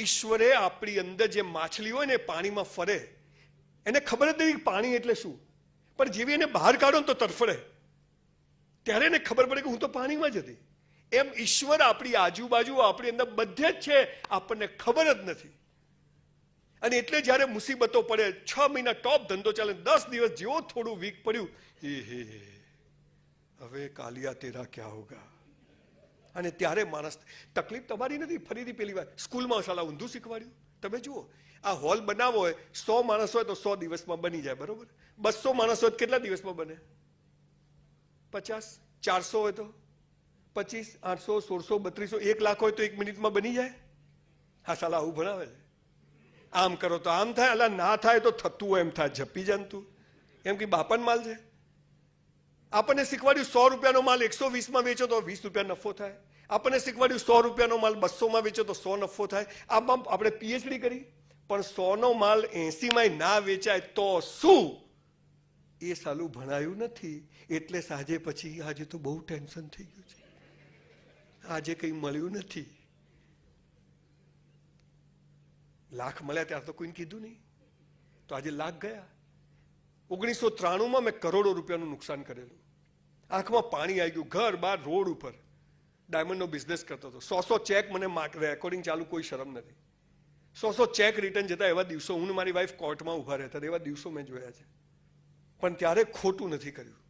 ઈશ્વરે આપણી અંદર જે માછલી હોય ને પાણીમાં ફરે, એને ખબર જ નથી પાણી એટલે શું, પણ જેવી એને બહાર કાઢો તો તરફડે, ત્યારે એને ખબર પડે કે હું તો પાણીમાં જ હતી. એમ ઈશ્વર આપણી આજુબાજુ આપણી અંદર બધે જ છે, આપણને ખબર જ નથી. અને એટલે જ્યારે મુસીબતો પડે, 6 મહિના ટોપ ધંધો ચાલે, 10 દિવસ જેવો થોડું વીક પડ્યું, હવે કાલિયા તેરા ક્યા હોગા. અને ત્યારે માણસ, તકલીફ તમારી નથી. ફરીથી પેલી વાર સ્કૂલમાં શાળા ઊંધું શીખવાડ્યું. તમે જુઓ, આ હોલ બનાવો હોય, 100 માણસ હોય તો 100 દિવસમાં બની જાય, બરોબર. 200 માણસ હોય તો કેટલા દિવસમાં બને? 50. 400 હોય તો 25, 800, 1600, 3200, 1 લાખ હોય તો 1 મિનિટમાં બની જાય. હા, શાળા આવું ભણાવે છે. આમ કરો તો આમ થાય, અલા ના થાય તો થતું હોય એમ થાય, જપી જાણતું એમ કે બાપાનો માલ છે. આપણને શીખવાડ્યું 100 રૂપિયાનો માલ 120માં વેચો તો 20 રૂપિયા નફો થાય. આપણને શીખવાડ્યું 100 રૂપિયાનો માલ 200માં વેચો તો 100 નફો થાય. આમાં આપણે પીએચડી કરી, પણ 100નો માલ 80માં ના વેચાય તો શું? એ સાલું ભણાયું નથી. એટલે સાંજે પછી આજે તો બહુ ટેન્શન થઈ ગયું છે, આજે કંઈ મળ્યું નથી. લાખ મળ્યા ત્યારે તો કોઈને કીધું નહીં, તો આજે લાખ ગયા. 1993માં મેં કરોડો રૂપિયાનું નુકસાન કરેલું. આંખમાં પાણી આવી ગયું. ઘર બાર રોડ ઉપર ડાયમંડનો બિઝનેસ કરતો હતો. 100 ચેક મને રેકોર્ડિંગ ચાલુ, કોઈ શરમ નથી. 100 ચેક રિટર્ન જતા એવા દિવસો, હું મારી વાઈફ કોર્ટમાં ઉભા રહેતા, એવા દિવસો મેં જોયા છે. પણ ત્યારે ખોટું નથી કર્યું.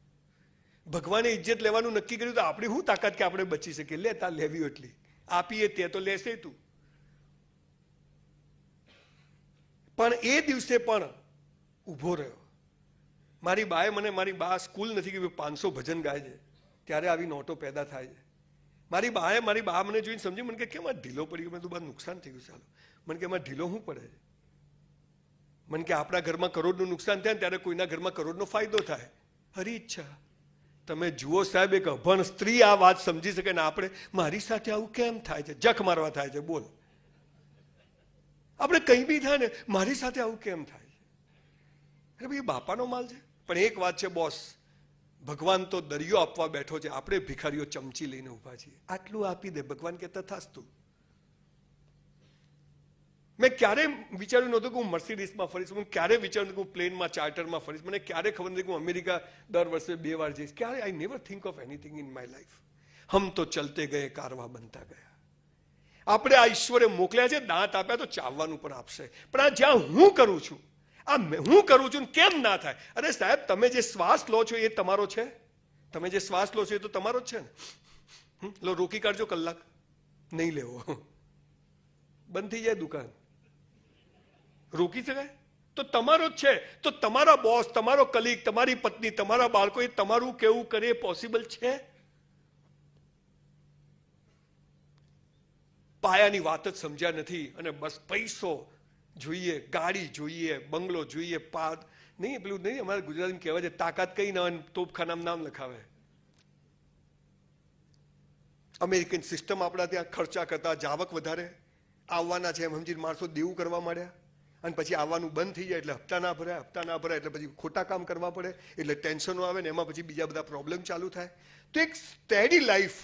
ભગવાને ઇજ્જત લેવાનું નક્કી કર્યું તો આપણી શું તાકાત કે આપણે બચી શકીએ? લે તા લેવી એટલી આપીએ, તે તો લેશે તું. પણ એ દિવસે પણ ઊભો રહ્યો. મારી બાએ મને, મારી બા સ્કૂલ નથી કે 500 ભજન ગાય છે, ત્યારે આવી નોટો પેદા થાય છે. મારી બા મને જોઈને સમજી, મને કે કેમ આ ઢીલો પડી ગયો? મેં તો બસ નુકસાન થઈ ગયું. ચાલો, મને કે એમાં ઢીલો શું પડે? મને કે આપણા ઘરમાં કરોડનું નુકસાન થાય ને ત્યારે કોઈના ઘરમાં કરોડનો ફાયદો થાય. હરી ઈચ્છા. તમે જુઓ સાહેબ, એક અભણ સ્ત્રી આ વાત સમજી શકે ને આપણે, મારી સાથે આવું કેમ થાય છે? જખ મારવા થાય છે. બોલ, આપણે કંઈ બી થાય ને, મારી સાથે આવું કેમ થાય છે? અરે ભાઈ, બાપાનો માલ છે. પણ એક વાત છે બોસ, ભગવાન તો દરિયો આપવા બેઠો છે, આપણે ભિખારીઓ ચમચી લઈને ઉભા છીએ. આટલું આપી દે ભગવાન કે તથાસ્તુ. મેં ક્યારેય વિચાર્યું નહોતું કે હું મર્સિડીઝમાં ફરીશ. હું ક્યારેય વિચાર્યું કે હું પ્લેનમાં, ચાર્ટરમાં ફરીશ. મને ક્યારેય ખબર નથી કે હું અમેરિકા દર વર્ષે 2 વાર જઈશ. ક્યારે I never think of anything in my life. હમ તો ચલતે ગયે, કારવા બનતા ગયા. આપણે આ ઈશ્વરે મોકલ્યા છે, દાંત આપ્યા તો ચાવવાનું પણ આપશે. પણ આ જ્યાં હું કરું છું, આ હું કરું છું કેમ ના થાય? અરે સાહેબ, તમે જે શ્વાસ લો છો એ તમારો છે. તમે જે શ્વાસ લો છો એ તો તમારો જ છે ને. લો, રોકી કાઢજો કલાક, નહીં લેવો, બંધ થઈ જાય દુકાન. રોકી શકાય? તો તમારો જ છે. તો તમારા બોસ, તમારો કલીગ, તમારી પત્ની, તમારા બાળકો, એ તમારું કેવું કરે પોસિબલ છે? પાયાની વાત જ સમજ્યા નથી. અને બસ પૈસો જોઈએ, ગાડી જોઈએ, બંગલો જોઈએ, પાદ નહીં, પેલું નહીં, અમારા ગુજરાતીમાં કહેવાય છે, તાકાત કઈ ના હોય તોપખાનામાં નામ લખાવે. અમેરિકન સિસ્ટમ આપણા ત્યાં ખર્ચા કરતા જાવક વધારે આવવાના છે એમ સમજીને માણસો દેવું કરવા માંડ્યા. અને પછી આવવાનું બંધ થઈ જાય એટલે હપ્તા ના ભરાય એટલે પછી ખોટા કામ કરવા પડે, એટલે ટેન્શનો આવે ને એમાં પછી બીજા બધા પ્રોબ્લેમ ચાલુ થાય. તો એક સ્ટેડી લાઈફ,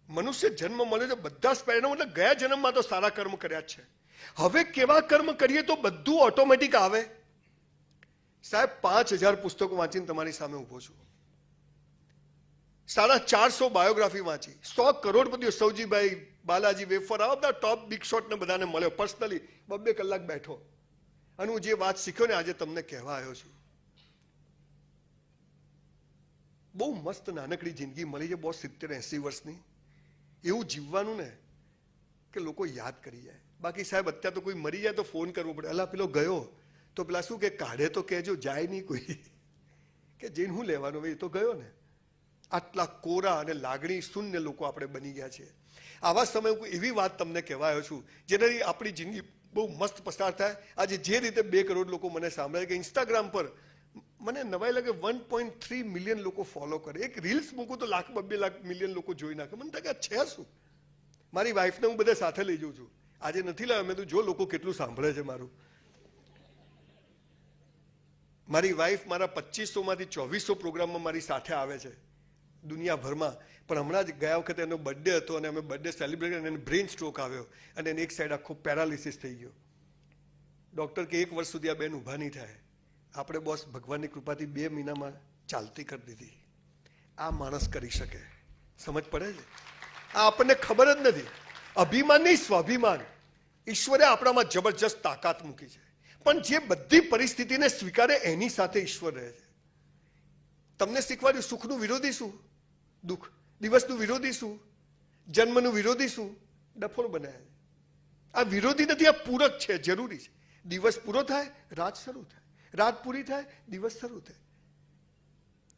મનુષ્ય જન્મ મળ્યો છે, બધા સ્પેરનો એટલે ગયા જન્મમાં તો સારા કર્મ કર્યા જ છે. હવે કેવા કર્મ કરીએ તો બધું ઓટોમેટિક આવે? સાહેબ, 5000 પુસ્તકો વાંચીને તમારી સામે ઉભો છું. 450 બાયોગ્રાફી વાંચી. 100 કરોડપતિઓ, સૌજીભાઈ, બાલાજી વેફર, આ બધા ટોપ બિગ શોટ ને બધાને મળ્યો પર્સનલી. 2 કલાક બેઠો અને હું જે વાત શીખ્યો ને આજે તમને કહેવા આવ્યો છું. બહુ મસ્ત નાનકડી જિંદગી મળી છે બોસ, 70-80 વર્ષની. એવું જીવવાનું ને કે લોકો યાદ કરી જાય. બાકી સાહેબ, અત્યારે તો કોઈ મરી જાય તો ફોન કરવો પડે. અલા પેલો ગયો તો પેલા શું કે કાઢે તો કહેજો, જાય નહીં કોઈ કે જઈને હું લેવાનું, એ તો ગયો ને. આટલા કોરા અને લાગણી શૂન્ય લોકો આપણે બની ગયા છે. આવા સમયે હું એવી વાત તમને કહેવા આવ્યો છું જેનાથી આપણી જિંદગી બહુ મસ્ત પસાર થાય. આજે જે રીતે 2 કરોડ લોકો મને સાંભળે કે ઇન્સ્ટાગ્રામ પર મને નવાઈ લાગે 1.3 મિલિયન લોકો ફોલો કરે. એક રીલ્સ મૂકું તો 1-2 લાખ મિલિયન લોકો જોઈ નાખે. મને થાય કે છે શું? મારી વાઈફને હું બધા સાથે લઈ જાઉં છું. આજે નથી લાવ્યો મેં, તું જો લોકો કેટલું સાંભળે છે મારું. મારી વાઈફ મારા 2500માંથી 2400 પ્રોગ્રામમાં મારી સાથે આવે છે. દુનિયાભરમાં. પણ હમણાં જ ગયા વખતે એનો બર્થડે હતો અને અમે બર્થડે સેલિબ્રેટ કરીને એને બ્રેઇન સ્ટ્રોક આવ્યો અને એને એક સાઈડ આખો પેરાલિસિસ થઈ ગયો. ડૉક્ટર કે 1 વર્ષ સુધી આ બેન ઊભા નહીં થાય. આપણે બોસ ભગવાનની કૃપાથી 2 મહિનામાં ચાલતી કરી દીધી. આ માણસ કરી શકે. સમજ પડે છે? આ આપણને ખબર જ નથી. અભિમાન નહીં, સ્વાભિમાન. ઈશ્વરે આપણામાં જબરજસ્ત તાકાત મૂકી છે. પણ જે બધી પરિસ્થિતિને સ્વીકારે એની સાથે ઈશ્વર રહે છે. તમને શીખવાડ્યું સુખનું વિરોધી શું? દુઃખ. દિવસનું વિરોધી શું? જન્મનું વિરોધી શું? ડફોળ બનાવ્યા. આ વિરોધી નથી, આ પૂરક છે, જરૂરી છે. દિવસ પૂરો થાય, રાત શરૂ થાય. રાત પૂરી થાય, દિવસ શરૂ થાય.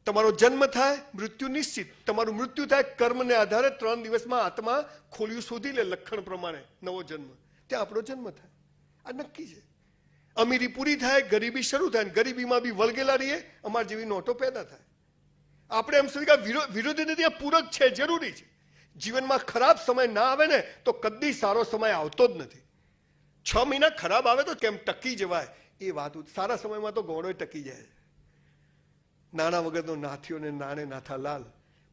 તમારો જન્મ થાય, મૃત્યુ નિશ્ચિત. તમારું મૃત્યુ થાય, કર્મને આધારે 3 દિવસમાં આત્મા ખોલિયું શોધી લે લક્ષણ પ્રમાણે નવો જન્મ. ત્યાં આપણો જન્મ થાય. આ નક્કી છે. અમીરી પૂરી થાય, ગરીબી શરૂ થાય. ગરીબીમાં બી વળગેલા રહીએ, અમાર જેવી નોટો પેદા થાય. આપણે એમ સમજી કે વિરોધી નથી, આ પૂરક છે, જરૂરી છે. જીવનમાં ખરાબ સમય ના આવે ને તો કદી સારો સમય આવતો જ નથી. 6 મહિના ખરાબ આવે તો કેમ ટકી જવાય એ વાત. સારા સમયમાં તો ગોળો ટકી જાય. નાના વગરનો નાથ્યો ને નાને નાથા લાલ.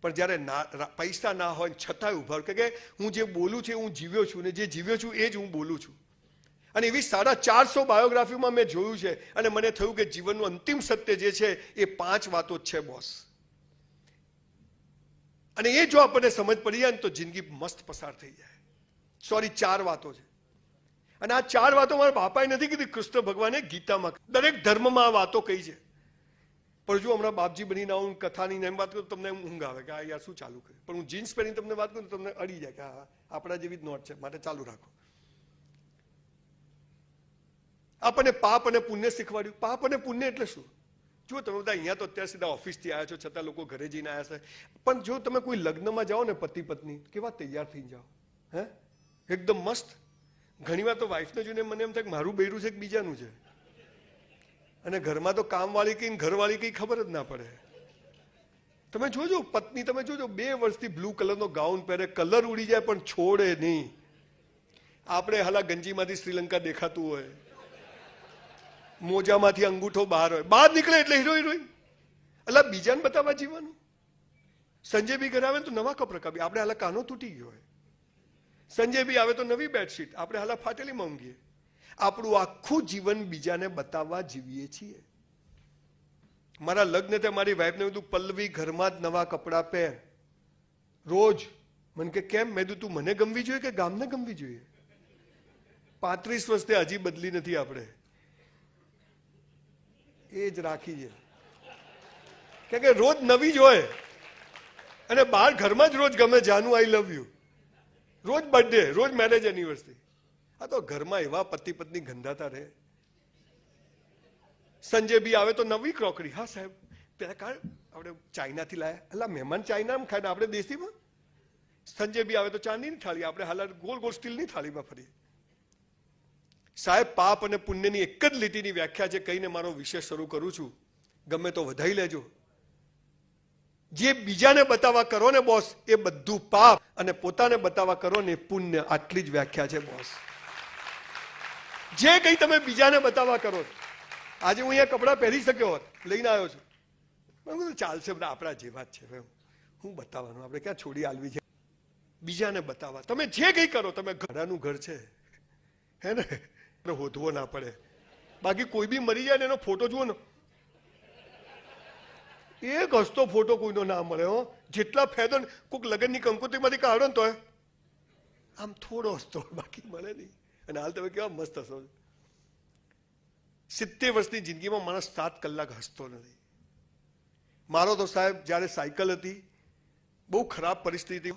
પણ જ્યારે પૈસા ના હોય છતાંય ઉભા કે હું જે બોલું છું હું જીવ્યો છું ને જે જીવ્યો છું એ જ હું બોલું છું. અને એવી 450 બાયોગ્રાફીમાં મેં જોયું છે અને મને થયું કે જીવનનું અંતિમ સત્ય જે છે એ 5 વાતો જ છે બોસ. અને એ જો આપણને સમજ પડી જાય ને તો જિંદગી મસ્ત પસાર થઈ જાય. 4 વાતો છે. અને આ 4 વાતો મારા બાપાએ નથી કીધી, કૃષ્ણ ભગવાને ગીતામાં દરેક ધર્મમાં આ વાતો કહી છે. પણ જો હમણાં બાપજી બનીને આવું કથાની એમ વાત કરું તમને ઊંઘ આવે કે આ યાર શું ચાલુ કરે. પણ હું જીન્સ પહેરીને તમને વાત કરું તમને અડી જાય કે હા આપણા જેવી જ નોટ છે, માટે ચાલુ રાખો. આપણને પાપ અને પુણ્ય શીખવાડ્યું. પાપ અને પુણ્ય એટલે શું? જો તમે બધા અહીંયા તો અત્યારે સીધા ઓફિસથી આવ્યા છો, છતાં લોકો ઘરે જઈને આવ્યા છે. પણ જો તમે કોઈ લગ્નમાં જાઓ ને પતિ પત્ની, કેવા તૈયાર થઈને જાઓ, હે એકદમ મસ્ત. ઘણીવાર તો વાઈફને જોઈને મને એમ થાય કે મારું બૈરું છે કે બીજાનું છે. અને ઘરમાં તો કામવાળી કઈ ઘરવાળી કઈ ખબર જ ના પડે. તમે જોજો પત્ની, તમે જોજો 2 વર્ષથી બ્લુ કલરનો ગાઉન પહેરે, કલર ઉડી જાય પણ છોડે નહીં. આપણે હાલા ગંજીમાંથી શ્રીલંકા દેખાતું હોય, મોજામાંથી અંગૂઠો બહાર હોય, બહાર નીકળે એટલે હીરો હિરોઈન. એટલે બીજાને બતાવવા જીવવાનું. સંજય બી ઘરે આવે તો નવા કપડા કાપીએ. આપણે હાલા કાનો તૂટી ગયો હોય. સંજય બી આવે તો નવી બેડશીટ. આપણે હાલા ફાટેલીમાં ઊંઘીએ. આપણું આખું જીવન બીજાને બતાવવા જીવીએ છીએ. મારા લગ્ન તે મારી વાઈફને કીધું પલ્લવી ઘરમાં જ નવા કપડા પહેર રોજ. મને કે કેમ? મેં કીધું તું મને ગમવી જોઈએ કે ગામને ગમવી જોઈએ? 35 વર્ષથી હજી બદલી નથી આપણે. એ જ રાખી છે કે રોજ નવી જ હોય. અને બહાર ઘરમાં જ રોજ ગમે જાનું આઈ લવ યુ, રોજ બર્થડે, રોજ મેરેજ એનિવર્સરી. આ તો ઘરમાં એવા પતિ પત્ની ગંધાતા રહે. સંજય બી આવે તો નવી ક્રોકરી. હા સાહેબ પેલા કાળ આપણે ચાઇનાથી લાયા. એટલે મહેમાન ચાઇનામાં ખાય ને આપણે દેશીમાં. સંજય બી આવે તો ચાંદીની થાળી, આપણે હાલ ગોળ ગોળ સ્ટીલની થાળીમાં ફરીએ. સાહેબ પાપ અને પુણ્યની એક જ લીટીની વ્યાખ્યા છે કહીને મારો વિષય શરૂ કરું છું. ગમે તો વધાઈ લેજો. જે બીજાને બતાવવા કરો ને બોસ એ બધું પાપ, અને પોતાને બતાવવા કરો ને પુણ્ય. આટલી જ વ્યાખ્યા છે બોસ. જે કંઈ તમે બીજાને બતાવવા કરો. આજે હું અહીંયા કપડાં પહેરી શક્યો હોત, લઈને આવ્યો છું, પણ ચાલશે બધા આપણા જેવા જ છે. હું બતાવવાનું, આપણે ક્યાં છોડી આલવી છે બીજાને બતાવવા. તમે જે કંઈ કરો, તમે ઘડાનું ઘર છે હે ને, હોધવો ના પડે. બાકી કોઈ બી મરી જાય ને એનો ફોટો જુઓ ને, એક હસતો ફોટો કોઈનો ના મળે. હો જેટલા ફાયદો કોઈક લગ્નની કંકોત્રીમાંથી કાઢો ને તો આમ થોડો હસતો, બાકી મળે નહીં. અને હાલ તમે કેવા મસ્ત હસો. 70 વર્ષની જિંદગીમાં માણસ 7 કલાક હસતો નથી. મારો તો સાહેબ જ્યારે સાયકલ હતી બહુ ખરાબ પરિસ્થિતિ,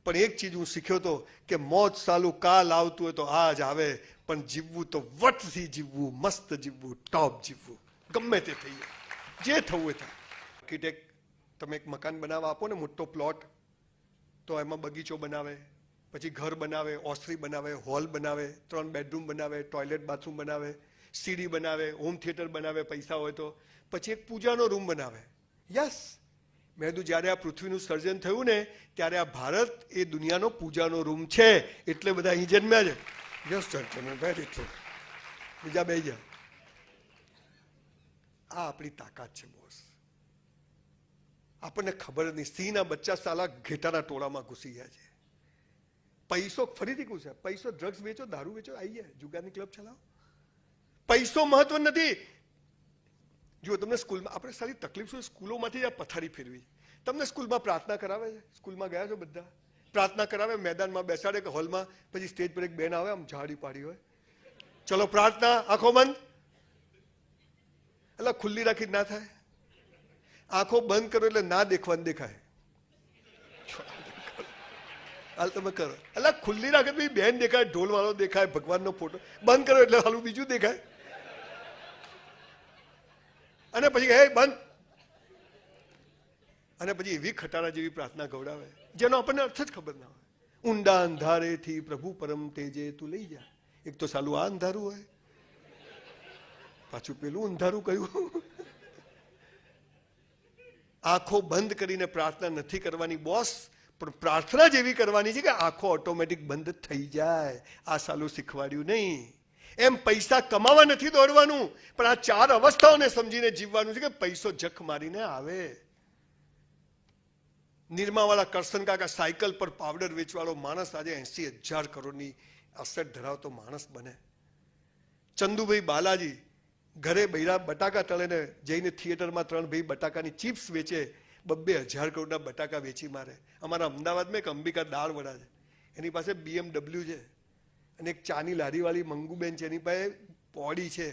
પણ એક ચીજ હું શીખ્યો હતો કે મોત સાલું કાલ આવતું હોય તો આજ આવે, પણ જીવવું તો વટથી જીવવું, મસ્ત જીવવું, ટોપ જીવવું. ગમે તે થઈ જે થવું એ થાય. આર્કિટેક્ટ તમે એક મકાન બનાવવા આપો ને, મોટો પ્લોટ, તો એમાં બગીચો બનાવે, પછી ઘર બનાવે, ઓસરી બનાવે, હોલ બનાવે, 3 બેડરૂમ બનાવે, ટોયલેટ બાથરૂમ બનાવે, સીડી બનાવે, હોમ થિયેટર બનાવે પૈસા હોય તો, પછી એક પૂજાનો રૂમ બનાવે. યસ, મેં કીધું જ્યારે આ પૃથ્વીનું સર્જન થયું ને ત્યારે આ ભારત એ દુનિયાનો પૂજાનો રૂમ છે, એટલે બધા અહીં જન્મ્યા છે. Yes very true. બીજા બે જા. આ આપણી તાકાત છે બોસ. આપણને ખબર જ નહીં. સિંહના બચ્ચા સાલા ઘેટાના ટોળામાં ઘૂસી ગયા છે. પૈસો ફરીથી ઘૂસે. પૈસો ડ્રગ્સ વેચો, દારૂ વેચો, આવી જાય, જુગારની ક્લબ ચલાવો. પૈસો મહત્વ નથી. જુઓ, તમને સ્કૂલમાં આપણે સારી તકલીફ શું, સ્કૂલોમાંથી આ પથારી ફેરવી. તમને સ્કૂલમાં પ્રાર્થના કરાવે છે? સ્કૂલમાં ગયા છો બધા? પ્રાર્થના કરાવે, મેદાનમાં બેસાડે કે હોલમાં, પછી સ્ટેજ પર એક બેન આવે આમ ઝાડી પાડી હોય, ચલો પ્રાર્થના, આંખો બંધ. એટલે ખુલ્લી રાખી ના થાય. આંખો બંધ કરો એટલે ના દેખવાનું દેખાય. હાલ તમે કરો. એટલે ખુલ્લી રાખે તો બેન દેખાય, ઢોલ વાળો દેખાય, ભગવાનનો ફોટો. બંધ કરો એટલે હાલું બીજું દેખાય. અને પછી હે બંધ. અને પછી એવી ખટારા જેવી પ્રાર્થના ગવડાવે જેનો આપણને અર્થ જ ખબર ના હોય. ઊંડા અંધારેથી પ્રભુ પરમ તેજે તું લઈ જા. એક તો સાલું આ અંધારું હોય, પાછું પેલું અંધારું કયું. આંખો બંધ કરીને પ્રાર્થના નથી કરવાની બોસ, પણ પ્રાર્થના જેવી કરવાની છે કે આંખો ઓટોમેટિક બંધ થઈ જાય. આ સાલું શીખવાડ્યું નહીં. એમ પૈસા કમાવા નથી દોડવાનું, પણ આ 4 અવસ્થાઓને સમજીને જીવવાનું છે કે પૈસો જખ મારીને આવે. નિરમાવાળા કરશન કાકા સાયકલ પર પાવડર વેચવાળો માણસ આજે 80,000 કરોડની અસેટ ધરાવતો માણસ બને. ચંદુભાઈ બાલાજી ઘરે બૈરા બટાકા તળે ને જઈને થિયેટરમાં 3 ભાઈ બટાકાની ચિપ્સ વેચે, 2,000 કરોડના બટાકા વેચી મારે. અમારા અમદાવાદમાં એક અંબિકા દાળ વડા છે, એની પાસે BMW છે, અને એક ચાની લારીવાળી મંગુબેન છે, એની પાસે પોડી છે.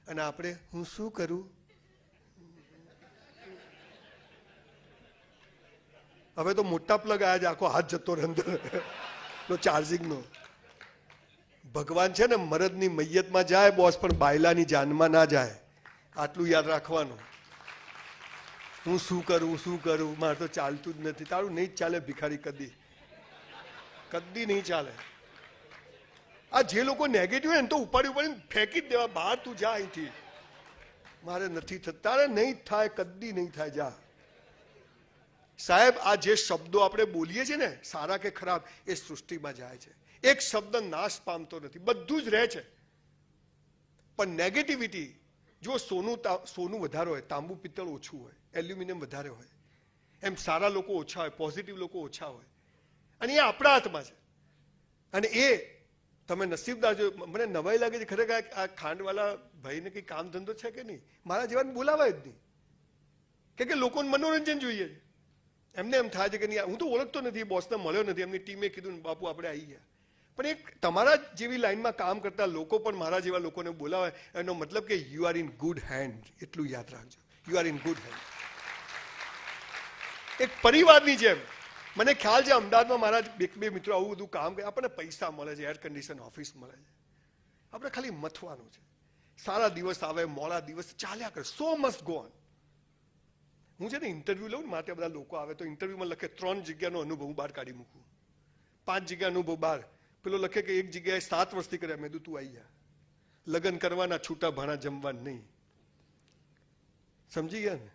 અને આપણે હું શું કરું? હવે તો મોટા પ્લગ આવ્યા છે, આખો હાથ જતો રહે અંદર ચાર્જિંગનો. ભગવાન છે ને મરદની મૈયતમાં જાય બોસ, પણ બાયલાની જાનમાં ના જાય. આટલું યાદ રાખવાનું. હું શું કરું, મારે તો ચાલતું જ નથી. તારું નહીં જ ચાલે ભિખારી, કદી નહીં ચાલે. આ જે લોકો નેગેટિવ હોય ને તો ઉપાડીને ફેંકી જ દેવા બહાર. તું જા અહીંથી, મારે નથી થતું. તારે નહીં થાય, કદી નહીં થાય, જા. સાહેબ, આ જે શબ્દો આપણે બોલીએ છીએ ને, સારા કે ખરાબ, એ સૃષ્ટિમાં જાય છે. એક શબ્દ નાશ પામતો નથી, બધું જ રહે છે. પણ નેગેટિવિટી, જો સોનું વધારે હોય, તાંબુ પિત્તળ ઓછું હોય, એલ્યુમિનિયમ વધારે હોય, એમ સારા લોકો ઓછા હોય, પોઝિટિવ લોકો ઓછા હોય. અને એ આપણા હાથમાં છે. અને એ તમે નસીબદાર જો. મને નવાઈ લાગે છે ખરેખર, આ ખાંડવાળા ભાઈને કંઈ કામ ધંધો છે કે નહીં? મારા જેવાને બોલાવાય જ નહીં, કે લોકોને મનોરંજન જોઈએ છે. એમને એમ થાય છે કે નહીં, હું તો ઓળખતો નથી, બોસને મળ્યો નથી, એમની ટીમે કીધું ને બાપુ આપણે આવી ગયા. પણ એક તમારા જેવી લાઈનમાં કામ કરતા લોકો પણ મારા જેવા લોકોને બોલાવે, એનો મતલબ કે you are in good hand. એટલું યાદ રાખજો, you are in good hand. એક પરિવારની જેમ. મને ખ્યાલ છે અમદાવાદમાં મારા 1-2 મિત્રો આવું બધું કામ કરે. આપણને પૈસા મળે છે, એર કન્ડિશન ઓફિસ મળે છે, આપણે ખાલી મથવાનું છે. સારા દિવસ આવે, મોડા દિવસ ચાલ્યા કરે. સો મસ્ટ ગો ઓન. હું છે ને ઇન્ટરવ્યુ લઉં ને, માટે બધા લોકો આવે તો ઇન્ટરવ્યુમાં લખે 3 જગ્યાનો અનુભવ હું બહાર કાઢી મૂકું, 5 જગ્યા અનુભવ બહાર. પેલો લખે કે 1 જગ્યાએ 7 વર્ષથી કર્યા. મેં તું આવી જા, લગ્ન કરવાના, છૂટા ભાણા જમવા નહીં. સમજી ગયા ને?